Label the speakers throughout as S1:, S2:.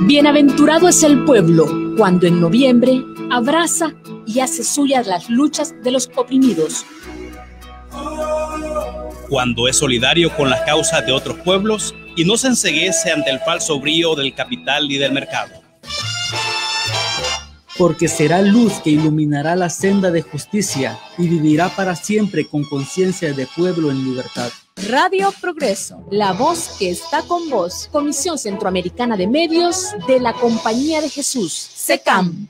S1: Bienaventurado es el pueblo cuando en noviembre abraza y hace suyas las luchas de los oprimidos.
S2: Cuando es solidario con las causas de otros pueblos y no se enceguece ante el falso brío del capital y del mercado.
S3: Porque será luz que iluminará la senda de justicia y vivirá para siempre con conciencia de pueblo en libertad.
S1: Radio Progreso, la voz que está con vos. Comisión Centroamericana de Medios de la Compañía de Jesús, SECAM.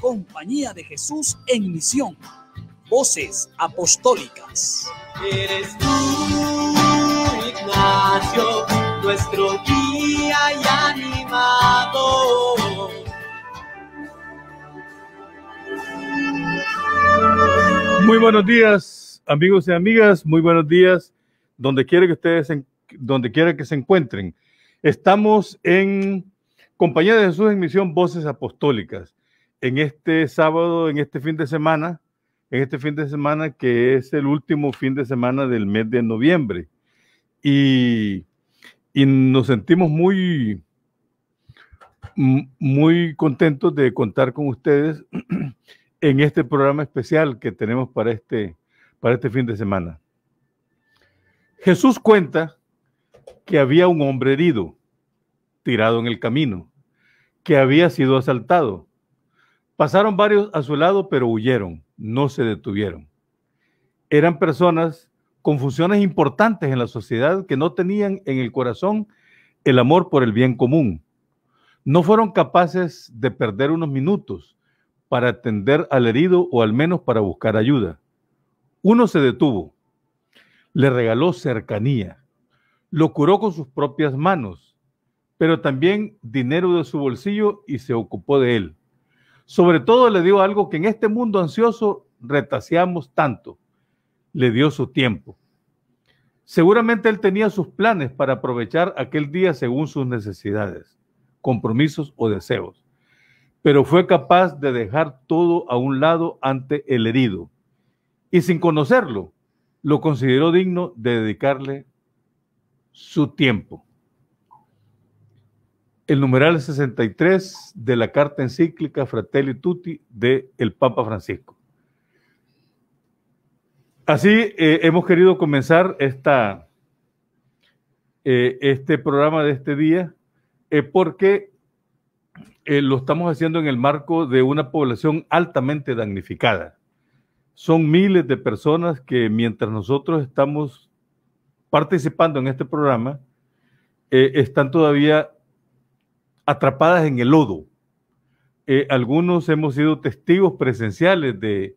S4: Compañía de Jesús en misión. Voces apostólicas.
S5: Eres tú, Ignacio, nuestro guía y animador.
S6: Muy buenos días, amigos y amigas. Muy buenos días, donde quiera que se encuentren. Estamos en Compañía de Jesús en Misión Voces Apostólicas. En este sábado, en este fin de semana que es el último fin de semana del mes de noviembre. Y nos sentimos muy contentos de contar con ustedes en este programa especial que tenemos para este fin de semana. Jesús cuenta que había un hombre herido, tirado en el camino, que había sido asaltado. Pasaron varios a su lado, pero huyeron, no se detuvieron. Eran personas con funciones importantes en la sociedad que no tenían en el corazón el amor por el bien común. No fueron capaces de perder unos minutos para atender al herido o al menos para buscar ayuda. Uno se detuvo, le regaló cercanía, lo curó con sus propias manos, pero también dinero de su bolsillo y se ocupó de él. Sobre todo le dio algo que en este mundo ansioso retaseamos tanto, le dio su tiempo. Seguramente él tenía sus planes para aprovechar aquel día según sus necesidades, compromisos o deseos, pero fue capaz de dejar todo a un lado ante el herido y sin conocerlo, lo consideró digno de dedicarle su tiempo. El numeral 63 de la carta encíclica Fratelli Tutti del Papa Francisco. Así hemos querido comenzar este programa de este día porque lo estamos haciendo en el marco de una población altamente damnificada. Son miles de personas que mientras nosotros estamos participando en este programa, están todavía atrapadas en el lodo. Algunos hemos sido testigos presenciales de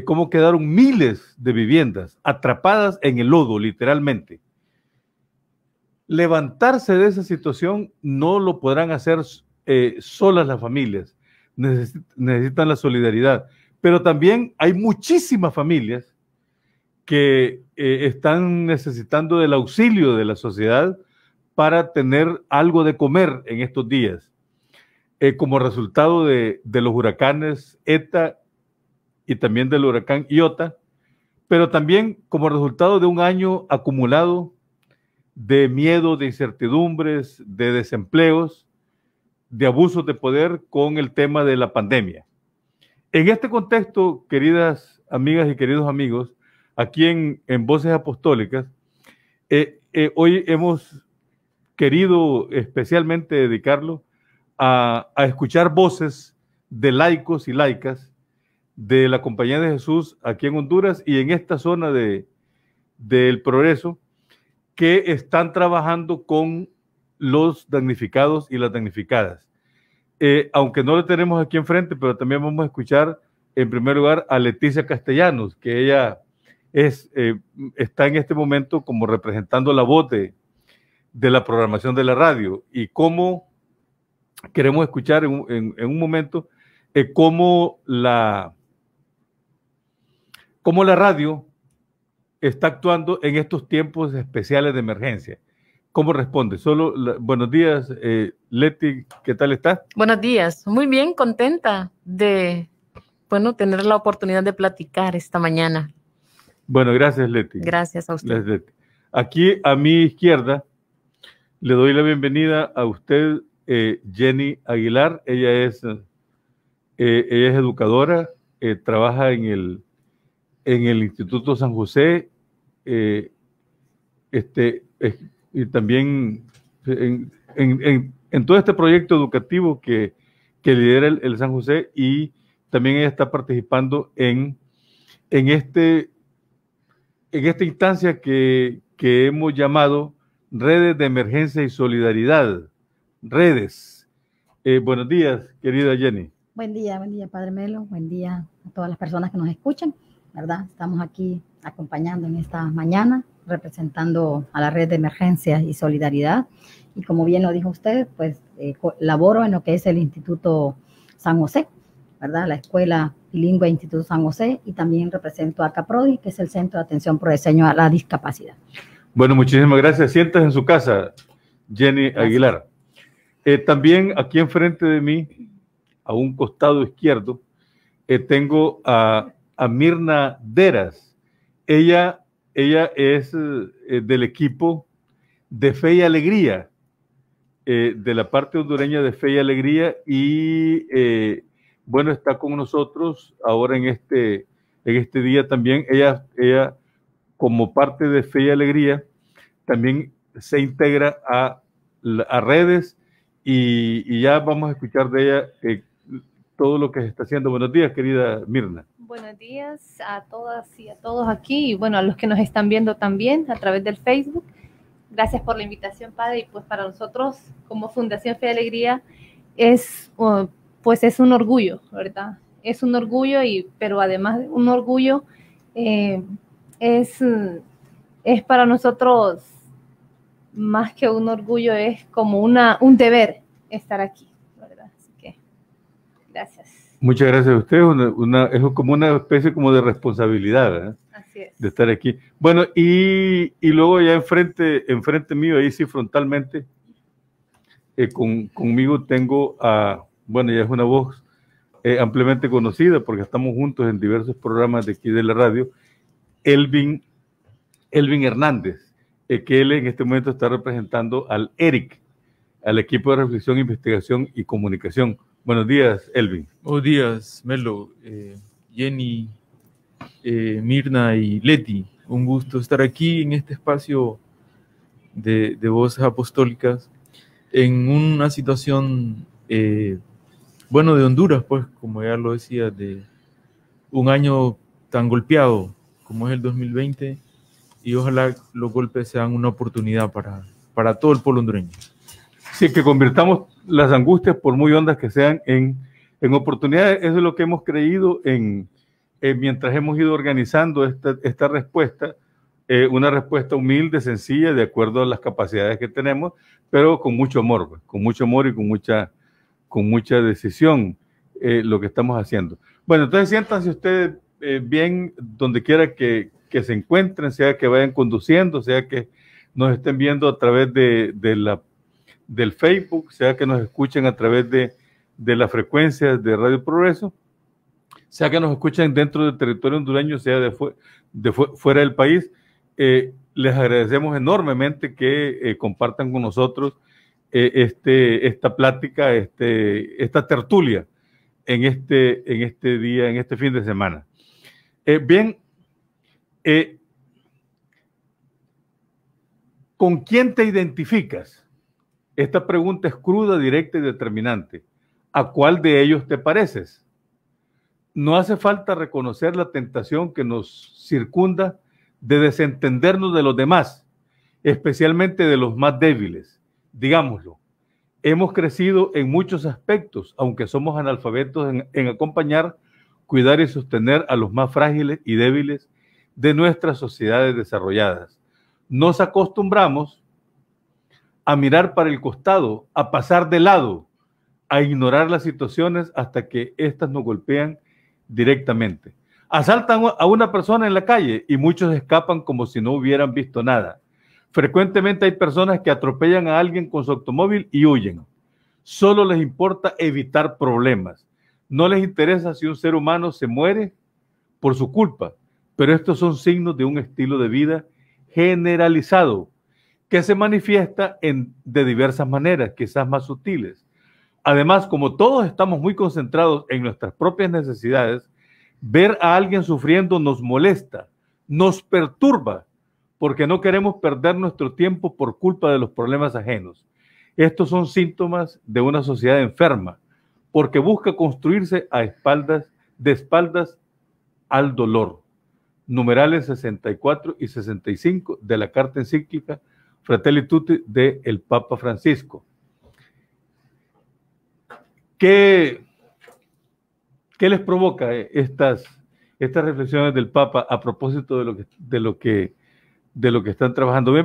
S6: cómo quedaron miles de viviendas atrapadas en el lodo, literalmente. Levantarse de esa situación no lo podrán hacer solas las familias, necesitan la solidaridad, pero también hay muchísimas familias que están necesitando del auxilio de la sociedad para tener algo de comer en estos días, como resultado de los huracanes ETA y también del huracán Iota, pero también como resultado de un año acumulado de miedo, de incertidumbres, de desempleos, de abusos de poder con el tema de la pandemia. En este contexto, queridas amigas y queridos amigos, aquí en Voces Apostólicas, hoy hemos querido especialmente dedicarlo a escuchar voces de laicos y laicas de la Compañía de Jesús aquí en Honduras y en esta zona del Progreso, que están trabajando con los damnificados y las damnificadas. Aunque no lo tenemos aquí enfrente, pero también vamos a escuchar en primer lugar a Leticia Castellanos, que ella está en este momento como representando la voz de la programación de la radio, y cómo queremos escuchar en un momento cómo la radio está actuando en estos tiempos especiales de emergencia. ¿Cómo responde? Buenos días, Leti, ¿qué tal estás?
S7: Buenos días, muy bien, contenta de tener la oportunidad de platicar esta mañana.
S6: Bueno, gracias, Leti.
S7: Gracias a usted.
S6: Gracias, Leti. Aquí a mi izquierda le doy la bienvenida a usted, Jenny Aguilar. Ella es educadora, trabaja en el Instituto San José, y también en todo este proyecto educativo que lidera el San José, y también ella está participando en esta instancia que hemos llamado Redes de Emergencia y Solidaridad. Redes. Buenos días, querida Jenny.
S8: Buen día, Padre Melo. Buen día a todas las personas que nos escuchan, ¿verdad? Estamos aquí acompañando en esta mañana, representando a la Red de Emergencia y Solidaridad. Y como bien lo dijo usted, pues laboro en lo que es el Instituto San José, ¿verdad? La Escuela Bilingüe Instituto San José, y también represento a CAPRODI, que es el Centro de Atención por Diseño a la Discapacidad.
S6: Bueno, muchísimas gracias. Siéntase en su casa, Jenny Aguilar. También aquí enfrente de mí, a un costado izquierdo, tengo a Mirna Deras. Ella es del equipo de Fe y Alegría, de la parte hondureña de Fe y Alegría, y bueno, está con nosotros ahora en este día también. Ella como parte de Fe y Alegría también se integra a redes, y ya vamos a escuchar de ella todo lo que se está haciendo. Buenos días, querida Mirna.
S9: Buenos días a todas y a todos aquí, y bueno, a los que nos están viendo también a través del Facebook. Gracias por la invitación, Padre, y pues para nosotros como Fundación Fe y Alegría es un orgullo, ¿verdad? Es un orgullo, pero además de un orgullo, es para nosotros más que un orgullo, es como un deber estar aquí, ¿verdad? Así que gracias.
S6: Muchas gracias a usted. Es como una especie como de responsabilidad, ¿verdad?
S9: Así es.
S6: De estar aquí. Bueno, y luego ya enfrente mío, ahí sí frontalmente, conmigo tengo bueno, ya es una voz ampliamente conocida porque estamos juntos en diversos programas de aquí de la radio, Elvin Hernández, que él en este momento está representando al ERIC, al equipo de reflexión, investigación y comunicación. Buenos días, Elvin.
S10: Buenos días, Melo, Jenny, Mirna y Leti. Un gusto estar aquí en este espacio de voces apostólicas en una situación, bueno, de Honduras, pues, como ya lo decía, de un año tan golpeado como es el 2020, y ojalá los golpes sean una oportunidad para todo el pueblo hondureño.
S6: Sí, que convirtamos las angustias, por muy hondas que sean, en oportunidades. Eso es lo que hemos creído mientras hemos ido organizando esta respuesta, una respuesta humilde, sencilla, de acuerdo a las capacidades que tenemos, pero con mucho amor y con mucha decisión, lo que estamos haciendo. Bueno, entonces siéntanse ustedes bien donde quiera que se encuentren, sea que vayan conduciendo, sea que nos estén viendo a través del Facebook, sea que nos escuchen a través de las frecuencias de Radio Progreso, sea que nos escuchen dentro del territorio hondureño, sea de fuera del país. Les agradecemos enormemente que compartan con nosotros esta plática, esta tertulia en este día, en este fin de semana. Bien, ¿con quién te identificas? Esta pregunta es cruda, directa y determinante. ¿A cuál de ellos te pareces? No hace falta reconocer la tentación que nos circunda de desentendernos de los demás, especialmente de los más débiles. Digámoslo, hemos crecido en muchos aspectos, aunque somos analfabetos en acompañar, cuidar y sostener a los más frágiles y débiles de nuestras sociedades desarrolladas. Nos acostumbramos a mirar para el costado, a pasar de lado, a ignorar las situaciones hasta que éstas nos golpean directamente. Asaltan a una persona en la calle y muchos escapan como si no hubieran visto nada. Frecuentemente hay personas que atropellan a alguien con su automóvil y huyen. Solo les importa evitar problemas. No les interesa si un ser humano se muere por su culpa, pero estos son signos de un estilo de vida generalizado que se manifiesta de diversas maneras, quizás más sutiles. Además, como todos estamos muy concentrados en nuestras propias necesidades, ver a alguien sufriendo nos molesta, nos perturba, porque no queremos perder nuestro tiempo por culpa de los problemas ajenos. Estos son síntomas de una sociedad enferma, porque busca construirse de espaldas al dolor. Numerales 64 y 65 de la carta encíclica Fratelli Tutti del Papa Francisco. ¿Qué les provoca estas reflexiones del Papa a propósito de lo que están trabajando?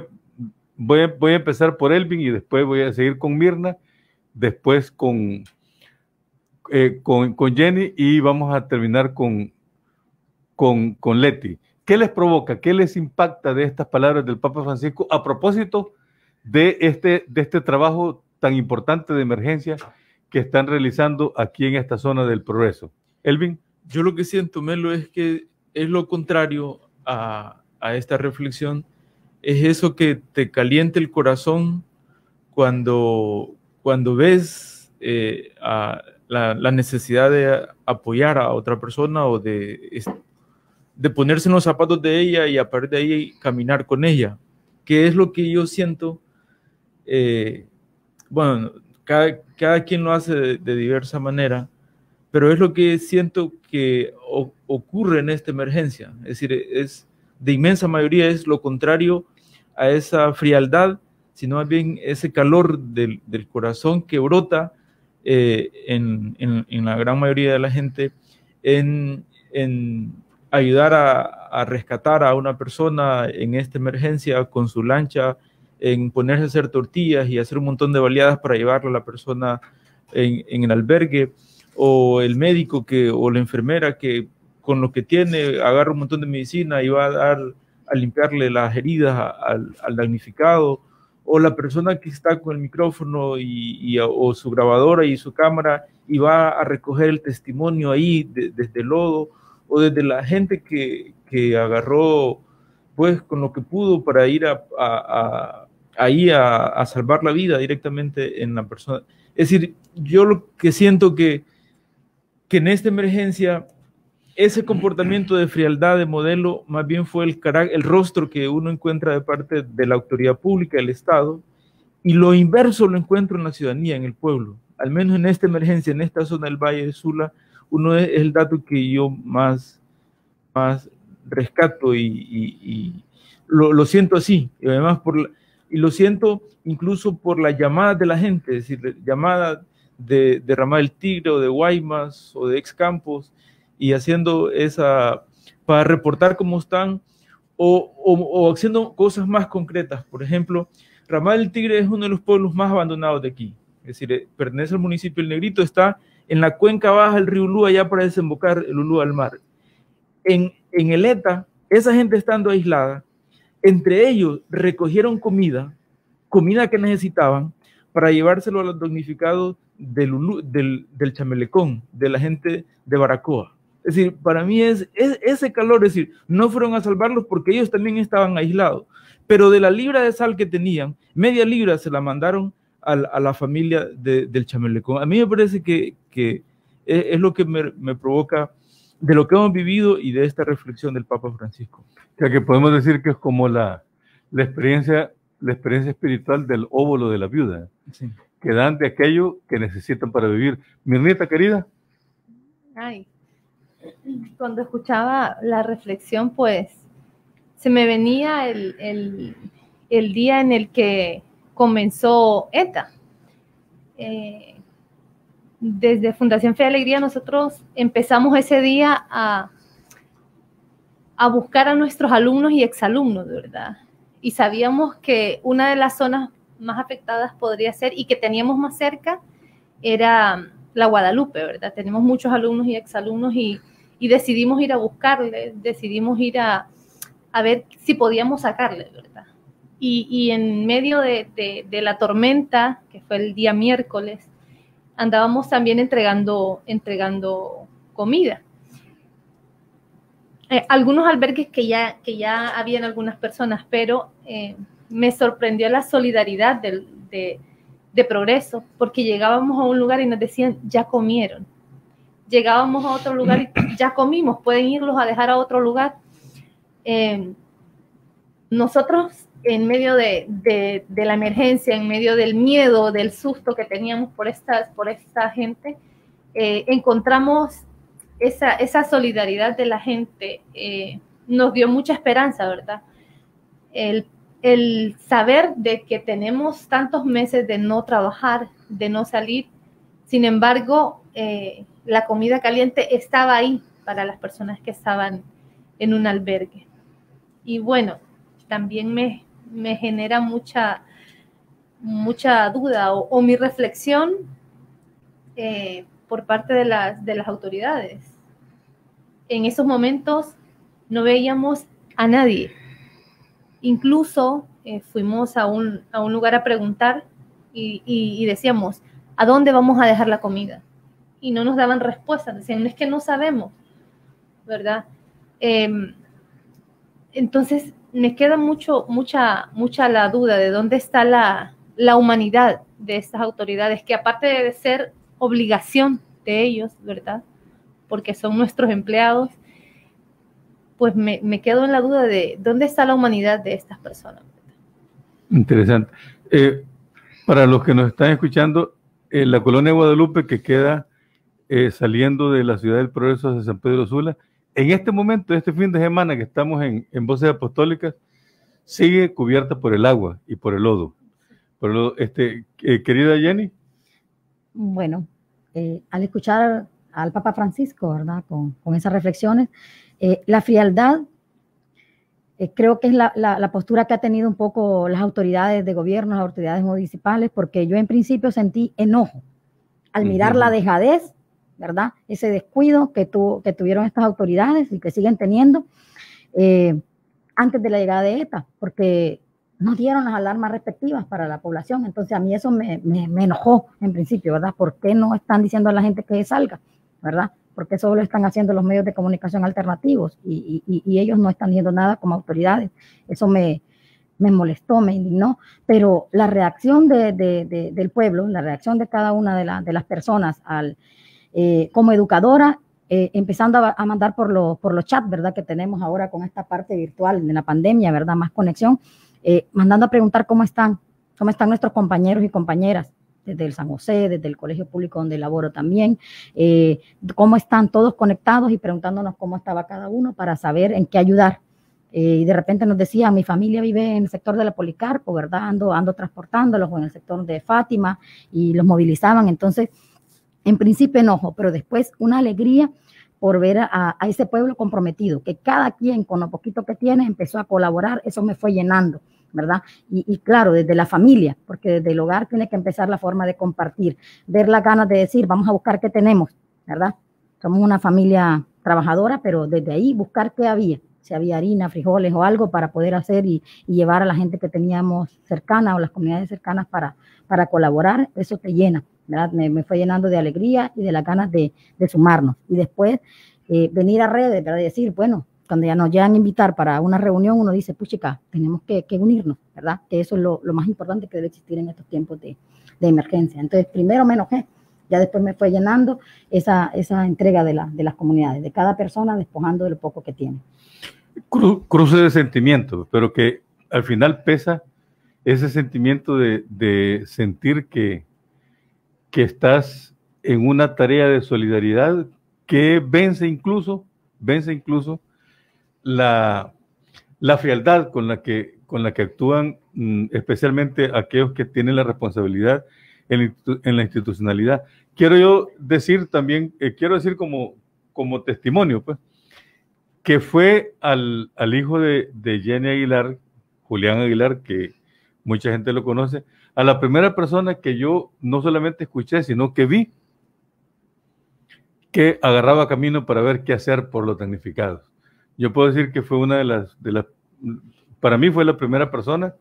S6: Voy a empezar por Elvin y después voy a seguir con Mirna, después con Jenny y vamos a terminar con Leti. ¿Qué les provoca? ¿Qué les impacta de estas palabras del Papa Francisco a propósito de este trabajo tan importante de emergencia que están realizando aquí en esta zona del Progreso? Elvin.
S10: Yo lo que siento, Melo, es que es lo contrario a esta reflexión. Es eso que te calienta el corazón cuando ves la necesidad de apoyar a otra persona o de ponerse en los zapatos de ella y a partir de ahí caminar con ella, que es lo que yo siento. Bueno, cada quien lo hace de diversa manera, pero es lo que siento que ocurre en esta emergencia. Es decir, de inmensa mayoría es lo contrario a esa frialdad, sino más bien ese calor del corazón que brota en la gran mayoría de la gente en ayudar a rescatar a una persona en esta emergencia con su lancha, en ponerse a hacer tortillas y hacer un montón de baleadas para llevarla a la persona en el albergue, o el médico o la enfermera que con lo que tiene agarra un montón de medicina y va a limpiarle las heridas al damnificado, o la persona que está con el micrófono o su grabadora y su cámara y va a recoger el testimonio ahí desde el lodo, o desde la gente que agarró pues con lo que pudo para ir ahí a salvar la vida directamente en la persona. Es decir, yo lo que siento que en esta emergencia ese comportamiento de frialdad de modelo más bien fue el rostro que uno encuentra de parte de la autoridad pública, del Estado, y lo inverso lo encuentro en la ciudadanía, en el pueblo. Al menos en esta emergencia, en esta zona del Valle de Sula, es el dato que yo más rescato y lo siento así, y además lo siento incluso por las llamadas de la gente, es decir, llamadas de Ramal del Tigre o de Guaymas o de Ex Campos, y haciendo para reportar cómo están o haciendo cosas más concretas. Por ejemplo, Ramal del Tigre es uno de los pueblos más abandonados de aquí, es decir, pertenece al municipio El Negrito, está en la cuenca baja del río Ulúa, ya para desembocar el Ulúa al mar. En el ETA, esa gente estando aislada, entre ellos recogieron comida que necesitaban para llevárselo a los damnificados del Chamelecón, de la gente de Baracoa. Es decir, para mí es ese calor, es decir, no fueron a salvarlos porque ellos también estaban aislados, pero de la libra de sal que tenían, media libra se la mandaron a la familia del Chamelecón. A mí me parece que es lo que me provoca de lo que hemos vivido y de esta reflexión del Papa Francisco.
S6: O sea, que podemos decir que es como la experiencia espiritual del óvulo de la viuda, sí, que dan de aquello que necesitan para vivir. Mirnita, querida.
S9: Ay, cuando escuchaba la reflexión, pues se me venía el día en el que comenzó ETA. Desde Fundación Fe y Alegría nosotros empezamos ese día a buscar a nuestros alumnos y exalumnos, de verdad. Y sabíamos que una de las zonas más afectadas podría ser, y que teníamos más cerca, era la Guadalupe, ¿verdad? Tenemos muchos alumnos y exalumnos y decidimos ir a buscarles, decidimos ir a ver si podíamos sacarles, ¿verdad? Y en medio de la tormenta, que fue el día miércoles, andábamos también entregando comida. Algunos albergues que ya habían algunas personas, pero me sorprendió la solidaridad de Progreso, porque llegábamos a un lugar y nos decían, ya comieron. Llegábamos a otro lugar y ya comimos, pueden irlos a dejar a otro lugar. Nosotros, en medio de la emergencia, en medio del miedo, del susto que teníamos por esta gente, encontramos esa solidaridad de la gente, nos dio mucha esperanza, ¿verdad? El saber de que tenemos tantos meses de no trabajar, de no salir, sin embargo, la comida caliente estaba ahí para las personas que estaban en un albergue. Y bueno, también me genera mucha duda o mi reflexión por parte de las autoridades. En esos momentos no veíamos a nadie. Incluso fuimos a un lugar a preguntar y decíamos, ¿a dónde vamos a dejar la comida? Y no nos daban respuesta, decían, es que no sabemos, ¿verdad? Entonces, me queda mucha la duda de dónde está la humanidad de estas autoridades, que aparte de ser obligación de ellos, ¿verdad? Porque son nuestros empleados, pues me quedo en la duda de dónde está la humanidad de estas personas.
S6: Interesante. Para los que nos están escuchando, la colonia Guadalupe, que queda saliendo de la ciudad del Progreso de San Pedro Sula, en este momento, este fin de semana que estamos en Voces Apostólicas, sigue cubierta por el agua y por el lodo. Querida Jenny.
S8: Bueno, al escuchar al Papa Francisco, ¿verdad? Con esas reflexiones, la frialdad, creo que es la postura que ha tenido un poco las autoridades de gobierno, las autoridades municipales, porque yo en principio sentí enojo al mirar la dejadez, ¿verdad? Ese descuido que tuvieron estas autoridades y que siguen teniendo antes de la llegada de ETA, porque no dieron las alarmas respectivas para la población. Entonces a mí eso me enojó en principio, ¿verdad? ¿Por qué no están diciendo a la gente que salga, ¿verdad? Porque eso lo están haciendo los medios de comunicación alternativos y ellos no están diciendo nada como autoridades. Eso me molestó, me indignó, pero la reacción del pueblo, la reacción de cada una de las personas como educadora, empezando a mandar por los chats, ¿verdad? Que tenemos ahora con esta parte virtual de la pandemia, ¿verdad? Más conexión, mandando a preguntar cómo están nuestros compañeros y compañeras, desde el San José, desde el colegio público donde laboro también, cómo están todos conectados y preguntándonos cómo estaba cada uno para saber en qué ayudar. Y de repente nos decía, mi familia vive en el sector de la Policarpo, ¿verdad? Ando transportándolos, o en el sector de Fátima, y los movilizaban. Entonces, en principio enojo, pero después una alegría por ver a ese pueblo comprometido, que cada quien con lo poquito que tiene empezó a colaborar. Eso me fue llenando, ¿verdad? Y claro, desde la familia, porque desde el hogar tiene que empezar la forma de compartir, ver las ganas de decir, vamos a buscar qué tenemos, ¿verdad? Somos una familia trabajadora, pero desde ahí buscar qué había, si había harina, frijoles o algo para poder hacer y llevar a la gente que teníamos cercana o las comunidades cercanas para colaborar. Eso te llena, ¿verdad? Me fue llenando de alegría y de las ganas de sumarnos. Y después venir a redes, ¿verdad? Y decir, bueno, cuando ya nos llegan a invitar para una reunión, uno dice, puchica, tenemos que unirnos, ¿verdad? Que eso es lo más importante que debe existir en estos tiempos de emergencia. Entonces, primero me enojé, ya después me fue llenando esa entrega de las comunidades, de cada persona despojando de lo poco que tiene.
S6: Cruce de sentimientos, pero que al final pesa ese sentimiento de sentir que estás en una tarea de solidaridad que vence incluso la frialdad con la que actúan, especialmente aquellos que tienen la responsabilidad en la institucionalidad. Quiero decir como testimonio, pues, que fue al hijo de Jenny Aguilar, Julián Aguilar, que mucha gente lo conoce, a la primera persona que yo no solamente escuché, sino que vi que agarraba camino para ver qué hacer por los damnificados. Yo puedo decir que fue una de las, para mí fue la primera persona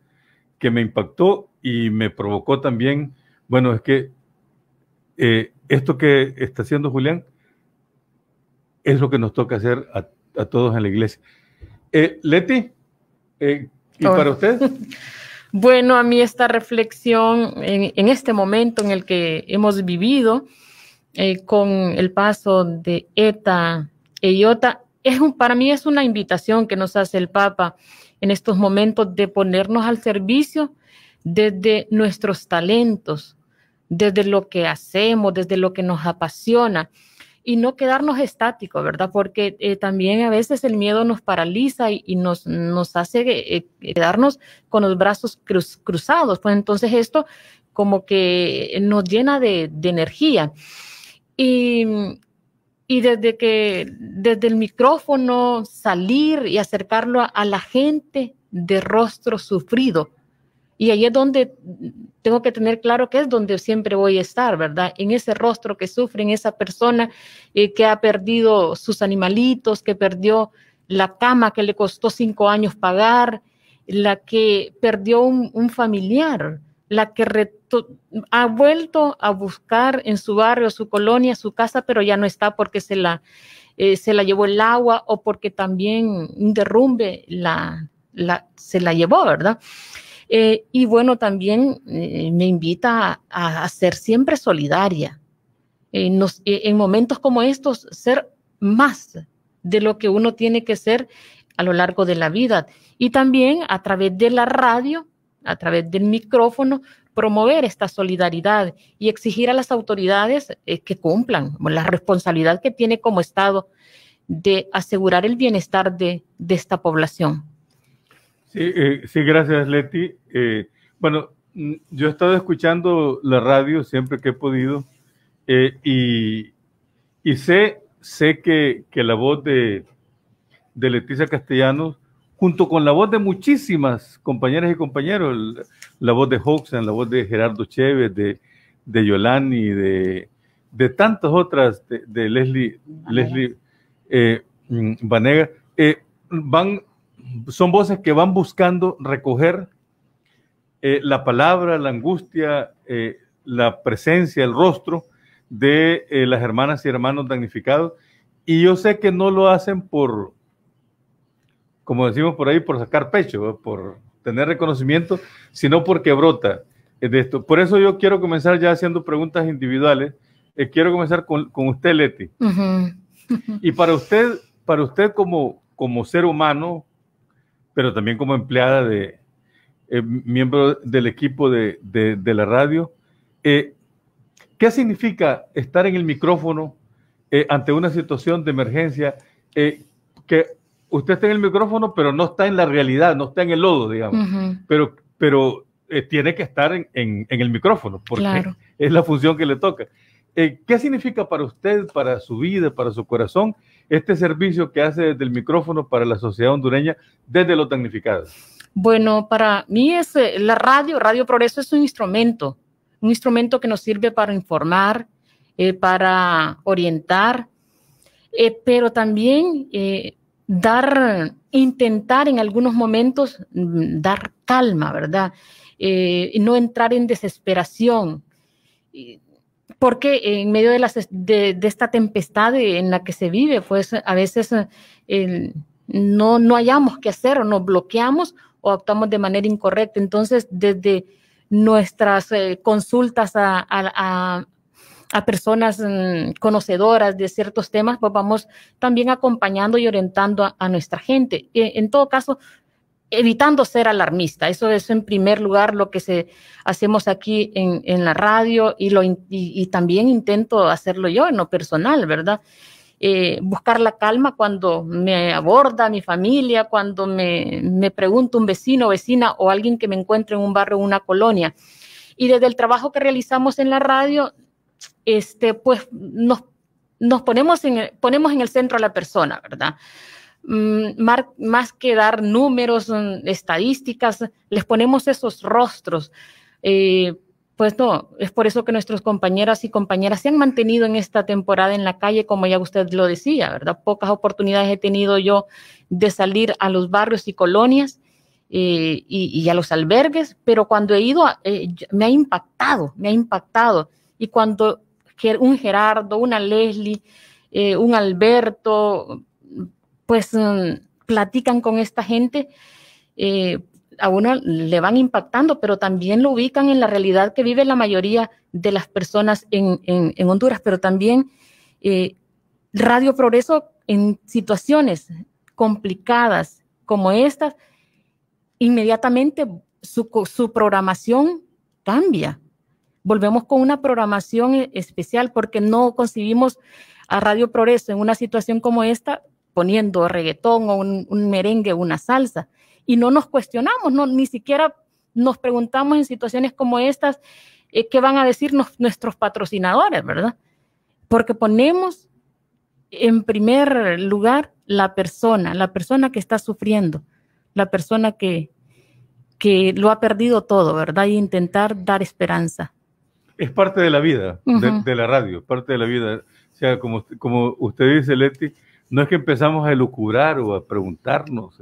S6: que me impactó y me provocó también, bueno, es que esto que está haciendo Julián es lo que nos toca hacer a todos en la iglesia. Leti, ¿y para usted?
S7: Bueno, a mí esta reflexión en este momento en el que hemos vivido con el paso de ETA e IOTA, para mí es una invitación que nos hace el Papa en estos momentos de ponernos al servicio desde nuestros talentos, desde lo que hacemos, desde lo que nos apasiona, y no quedarnos estáticos, ¿verdad? Porque también a veces el miedo nos paraliza y nos hace quedarnos con los brazos cruzados. Pues entonces esto como que nos llena de energía. Y desde el micrófono salir y acercarlo a la gente de rostro sufrido. Y ahí es donde tengo que tener claro que es donde siempre voy a estar, ¿verdad? En ese rostro que sufre, en esa persona que ha perdido sus animalitos, que perdió la cama que le costó 5 años pagar, la que perdió un familiar, la que ha vuelto a buscar en su barrio, su colonia, su casa, pero ya no está porque se la llevó el agua o porque también un derrumbe se la llevó, ¿verdad? Y bueno, también me invita a ser siempre solidaria. En momentos como estos, ser más de lo que uno tiene que ser a lo largo de la vida. Y también a través de la radio, a través del micrófono, promover esta solidaridad y exigir a las autoridades que cumplan la responsabilidad que tiene como Estado de asegurar el bienestar de esta población.
S6: Sí, gracias, Leti. Bueno, yo he estado escuchando la radio siempre que he podido y sé que la voz de Leticia Castellanos, junto con la voz de muchísimas compañeras y compañeros, la voz de Hoxan, la voz de Gerardo Chévez, de Yolani, de tantas otras, de Leslie Vanega, son voces que van buscando recoger la palabra, la angustia, la presencia, el rostro de las hermanas y hermanos damnificados. Y yo sé que no lo hacen por, como decimos por ahí, por sacar pecho, por tener reconocimiento, sino porque brota de esto. Por eso yo quiero comenzar ya haciendo preguntas individuales. Quiero comenzar con usted, Leti.
S7: Uh-huh.
S6: Y para usted como ser humano, pero también como empleada miembro del equipo de la radio, ¿qué significa estar en el micrófono ante una situación de emergencia? Que usted está en el micrófono, pero no está en la realidad, no está en el lodo, digamos, uh-huh. pero tiene que estar en el micrófono, porque claro, es la función que le toca. ¿Qué significa para usted, para su vida, para su corazón, este servicio que hace desde el micrófono para la sociedad hondureña desde los damnificados?
S7: Bueno, para mí es la Radio Progreso es un instrumento que nos sirve para informar, para orientar, pero también intentar en algunos momentos dar calma, ¿verdad? No entrar en desesperación. Porque en medio de esta tempestad en la que se vive, pues a veces no hayamos qué hacer, o nos bloqueamos o actuamos de manera incorrecta. Entonces, desde nuestras consultas a personas conocedoras de ciertos temas, pues vamos también acompañando y orientando a nuestra gente. En todo caso, evitando ser alarmista. Eso es en primer lugar lo que hacemos aquí en la radio y también intento hacerlo yo en lo personal, ¿verdad? Buscar la calma cuando me aborda mi familia, cuando me pregunta un vecino o vecina o alguien que me encuentre en un barrio o una colonia. Y desde el trabajo que realizamos en la radio, pues nos ponemos en el centro a la persona, ¿verdad? Más que dar números, estadísticas, les ponemos esos rostros. Pues no, es por eso que nuestros compañeras y compañeras se han mantenido en esta temporada en la calle, como ya usted lo decía, ¿verdad? Pocas oportunidades he tenido yo de salir a los barrios y colonias y a los albergues, pero cuando he ido me ha impactado. Y cuando un Gerardo, una Leslie, un Alberto, pues platican con esta gente, a uno le van impactando, pero también lo ubican en la realidad que vive la mayoría de las personas en Honduras, pero también Radio Progreso en situaciones complicadas como estas, inmediatamente su programación cambia. Volvemos con una programación especial porque no concibimos a Radio Progreso en una situación como esta poniendo reggaetón o un merengue o una salsa. Y no nos cuestionamos, ni siquiera nos preguntamos en situaciones como estas qué van a decirnos nuestros patrocinadores, ¿verdad? Porque ponemos en primer lugar la persona que está sufriendo, la persona que lo ha perdido todo, ¿verdad? Y intentar dar esperanza.
S6: Es parte de la vida, de la radio, parte de la vida. O sea, como usted dice, Leti, no es que empezamos a elucubrar o a preguntarnos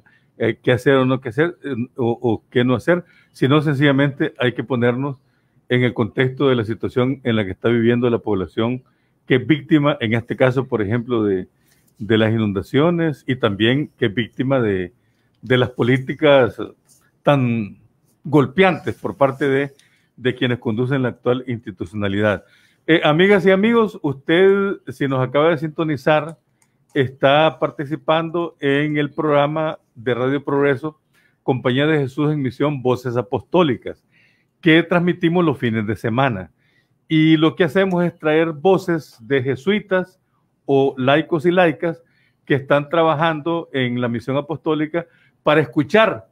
S6: qué hacer o no qué hacer o qué no hacer, sino sencillamente hay que ponernos en el contexto de la situación en la que está viviendo la población que es víctima, en este caso, por ejemplo, de las inundaciones y también que es víctima de las políticas tan golpeantes por parte de quienes conducen la actual institucionalidad. Amigas y amigos, usted, si nos acaba de sintonizar, está participando en el programa de Radio Progreso, Compañía de Jesús en Misión, Voces Apostólicas, que transmitimos los fines de semana. Y lo que hacemos es traer voces de jesuitas o laicos y laicas que están trabajando en la misión apostólica para escuchar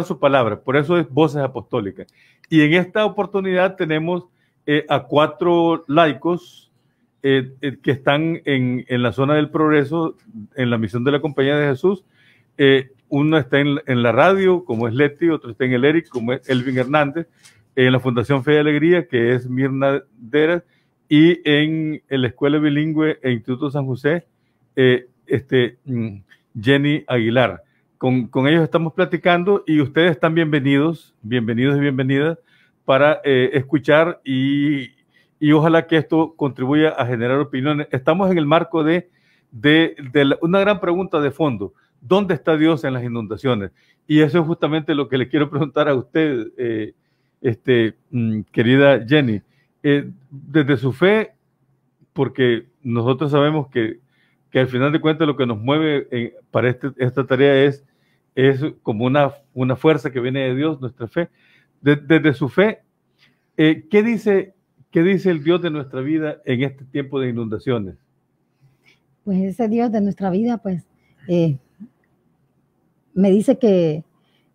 S6: su palabra. Por eso es Voces Apostólicas. Y en esta oportunidad tenemos a 4 laicos que están en la zona del Progreso, en la misión de la Compañía de Jesús. Uno está en la radio, como es Leti, otro está en el ERIC, como es Elvin Hernández, en la Fundación Fe y Alegría, que es Mirna Deras, y en la Escuela Bilingüe e Instituto San José, Jenny Aguilar. Con ellos estamos platicando y ustedes están bienvenidos y bienvenidas para escuchar y ojalá que esto contribuya a generar opiniones. Estamos en el marco de una gran pregunta de fondo. ¿Dónde está Dios en las inundaciones? Y eso es justamente lo que le quiero preguntar a usted, querida Jenny. Desde su fe, porque nosotros sabemos que al final de cuentas lo que nos mueve para esta tarea es como una fuerza que viene de Dios, nuestra fe. Desde su fe, ¿qué dice el Dios de nuestra vida en este tiempo de inundaciones?
S8: Pues ese Dios de nuestra vida, pues, me dice que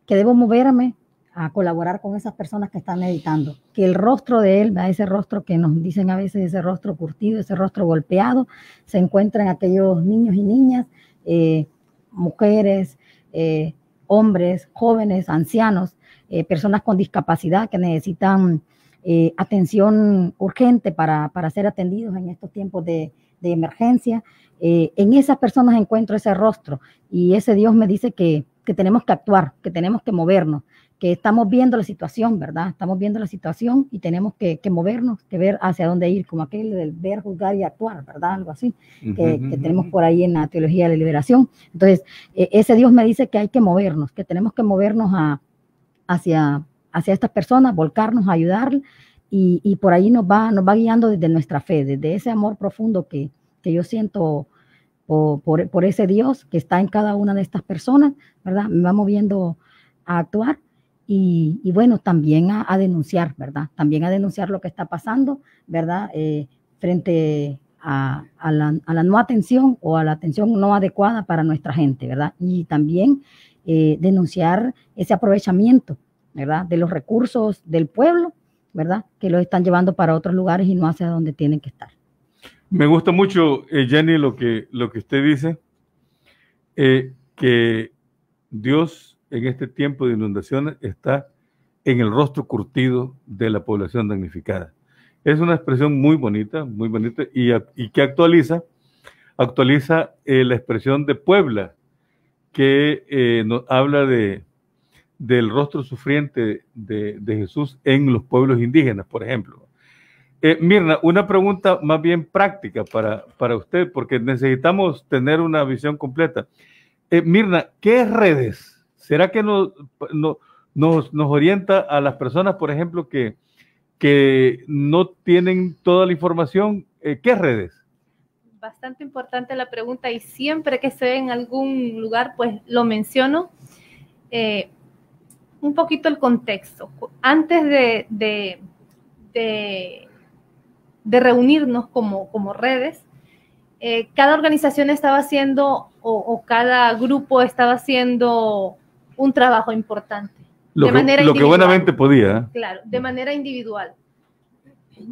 S8: debo moverme a colaborar con esas personas que están meditando, que el rostro de Él, ese rostro que nos dicen a veces, ese rostro curtido, ese rostro golpeado, se encuentra en aquellos niños y niñas, mujeres, hombres, jóvenes, ancianos, personas con discapacidad que necesitan atención urgente para ser atendidos en estos tiempos de emergencia. En esas personas encuentro ese rostro y ese Dios me dice que tenemos que actuar, que tenemos que movernos, que estamos viendo la situación, ¿verdad? Estamos viendo la situación y tenemos que movernos, que ver hacia dónde ir, como aquel del ver, juzgar y actuar, ¿verdad? Algo así, que tenemos por ahí en la teología de la liberación. Entonces, ese Dios me dice que hay que movernos, que tenemos que movernos hacia estas personas, volcarnos, ayudar y por ahí nos va guiando desde nuestra fe, desde ese amor profundo que yo siento por ese Dios que está en cada una de estas personas, ¿verdad? Me va moviendo a actuar y bueno, también a denunciar, ¿verdad? También a denunciar lo que está pasando, ¿verdad? Frente a la no atención o a la atención no adecuada para nuestra gente, ¿verdad? Y también denunciar ese aprovechamiento, ¿verdad? De los recursos del pueblo, ¿verdad? Que los están llevando para otros lugares y no hacia donde tienen que estar.
S6: Me gusta mucho, Jenny, lo que usted dice, que Dios en este tiempo de inundaciones está en el rostro curtido de la población damnificada. Es una expresión muy bonita y que actualiza la expresión de Puebla, que nos habla del rostro sufriente de Jesús en los pueblos indígenas, por ejemplo. Mirna, una pregunta más bien práctica para usted, porque necesitamos tener una visión completa. Mirna, ¿qué redes ¿Será que nos orienta a las personas, por ejemplo, que no tienen toda la información? ¿Qué redes?
S9: Bastante importante la pregunta y siempre que se ve en algún lugar, pues lo menciono. Un poquito el contexto. Antes de reunirnos como redes, cada organización estaba haciendo o cada grupo estaba haciendo un trabajo importante. Lo
S6: que buenamente podía.
S9: Claro, de manera individual.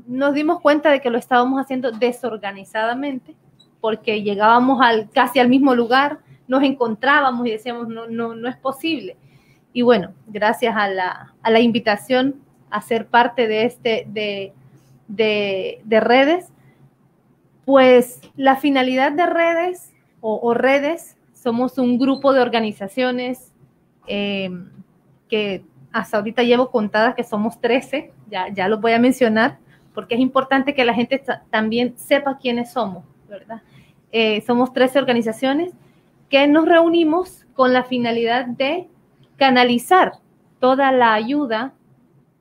S9: Nos dimos cuenta de que lo estábamos haciendo desorganizadamente, porque llegábamos casi al mismo lugar, nos encontrábamos y decíamos, no es posible. Y bueno, gracias a la invitación a ser parte de redes, pues la finalidad de redes o redes, somos un grupo de organizaciones que hasta ahorita llevo contadas, que somos 13, ya los voy a mencionar, porque es importante que la gente también sepa quiénes somos, ¿verdad? Somos 13 organizaciones que nos reunimos con la finalidad de canalizar toda la ayuda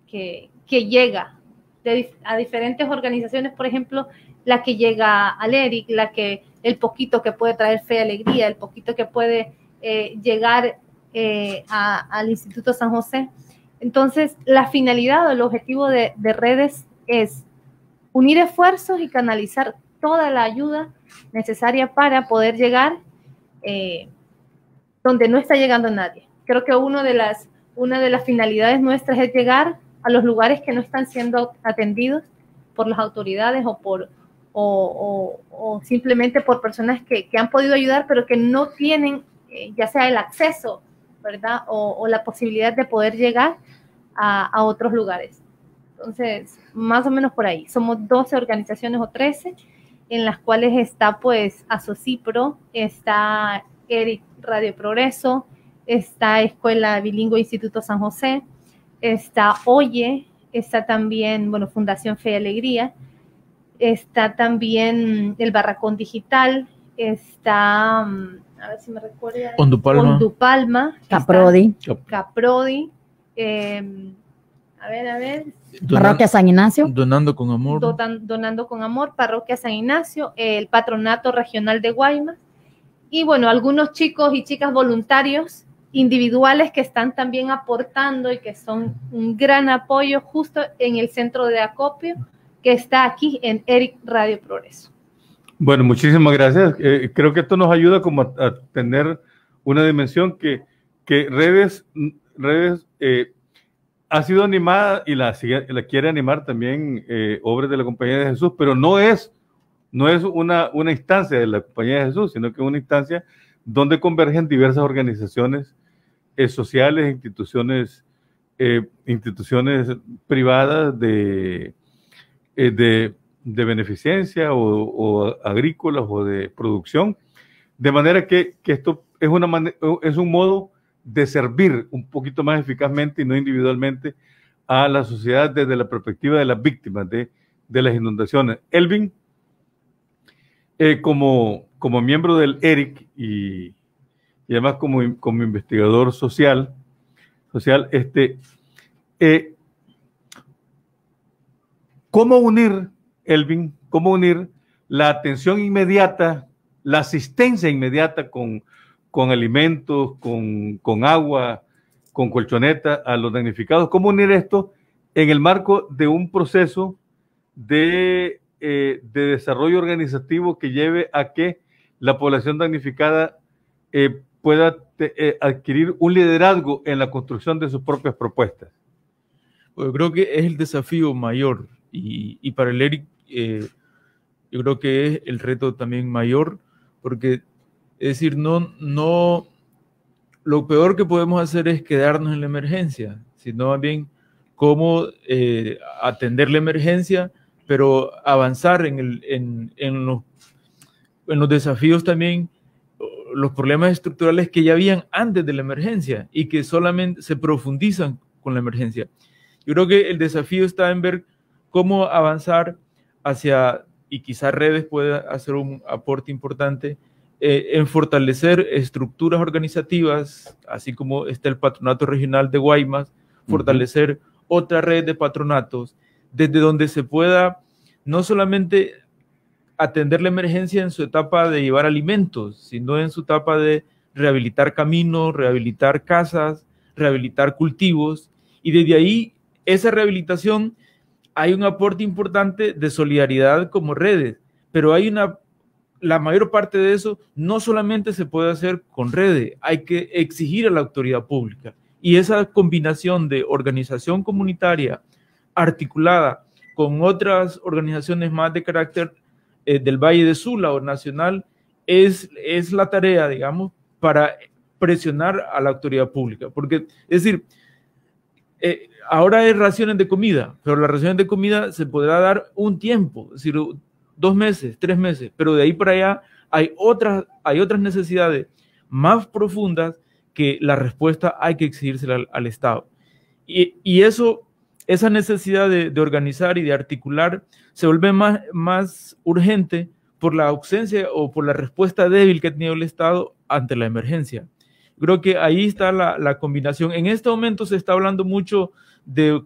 S9: que llega a diferentes organizaciones, por ejemplo, la que llega al ERIC, el poquito que puede traer Fe y Alegría, el poquito que puede llegar al Instituto San José. Entonces, la finalidad o el objetivo de redes es unir esfuerzos y canalizar toda la ayuda necesaria para poder llegar donde no está llegando nadie. Creo que una de las finalidades nuestras es llegar a los lugares que no están siendo atendidos por las autoridades o simplemente por personas que han podido ayudar, pero que no tienen ya sea el acceso, ¿verdad? O la posibilidad de poder llegar a otros lugares. Entonces, más o menos por ahí. Somos 12 organizaciones o 13, en las cuales está pues Asocipro, está ERIC Radio Progreso, está Escuela Bilingüe Instituto San José, está OYE, está también, bueno, Fundación Fe y Alegría, está también el Barracón Digital, está, a ver si me recuerda, Ondupalma,
S8: Caprodi,
S9: a ver.
S8: Parroquia San Ignacio.
S10: Donando con Amor.
S9: Donando con Amor, Parroquia San Ignacio, el Patronato Regional de Guaymas, y bueno, algunos chicos y chicas voluntarios individuales que están también aportando y que son un gran apoyo justo en el centro de acopio que está aquí en ERIC Radio Progreso.
S6: Bueno, muchísimas gracias. Creo que esto nos ayuda como a tener una dimensión que redes ha sido animada y la quiere animar también Obras de la Compañía de Jesús, pero no es una instancia de la Compañía de Jesús, sino que es una instancia donde convergen diversas organizaciones sociales, instituciones privadas de beneficencia o agrícolas o de producción, de manera que esto es un modo de servir un poquito más eficazmente y no individualmente a la sociedad desde la perspectiva de las víctimas de las inundaciones. Elvin, como miembro del ERIC y además como investigador social, ¿cómo unir, Elvin, la atención inmediata, la asistencia inmediata con alimentos, con agua, con colchoneta a los damnificados? ¿Cómo unir esto en el marco de un proceso de desarrollo organizativo que lleve a que la población damnificada pueda adquirir un liderazgo en la construcción de sus propias propuestas?
S10: Pues creo que es el desafío mayor y para el ERIC yo creo que es el reto también mayor, porque es decir, no, lo peor que podemos hacer es quedarnos en la emergencia, sino más bien cómo atender la emergencia, pero avanzar en los desafíos también, los problemas estructurales que ya habían antes de la emergencia y que solamente se profundizan con la emergencia. Yo creo que el desafío está en ver cómo avanzar hacia, y quizás redes pueda hacer un aporte importante en fortalecer estructuras organizativas, así como está el Patronato Regional de Guaymas, fortalecer otra red de patronatos, desde donde se pueda no solamente atender la emergencia en su etapa de llevar alimentos, sino en su etapa de rehabilitar caminos, rehabilitar casas, rehabilitar cultivos, y desde ahí, esa rehabilitación, hay un aporte importante de solidaridad como redes, pero la mayor parte de eso no solamente se puede hacer con redes, hay que exigir a la autoridad pública, y esa combinación de organización comunitaria articulada con otras organizaciones más de carácter del Valle de Sula o nacional es la tarea, digamos, para presionar a la autoridad pública, porque es decir, ahora hay raciones de comida, pero las raciones de comida se podrá dar un tiempo, es decir, 2 meses, 3 meses, pero de ahí para allá hay otras necesidades más profundas que la respuesta hay que exigírsela al Estado. Y esa necesidad de organizar y de articular se vuelve más urgente por la ausencia o por la respuesta débil que ha tenido el Estado ante la emergencia. Creo que ahí está la combinación. En este momento se está hablando mucho de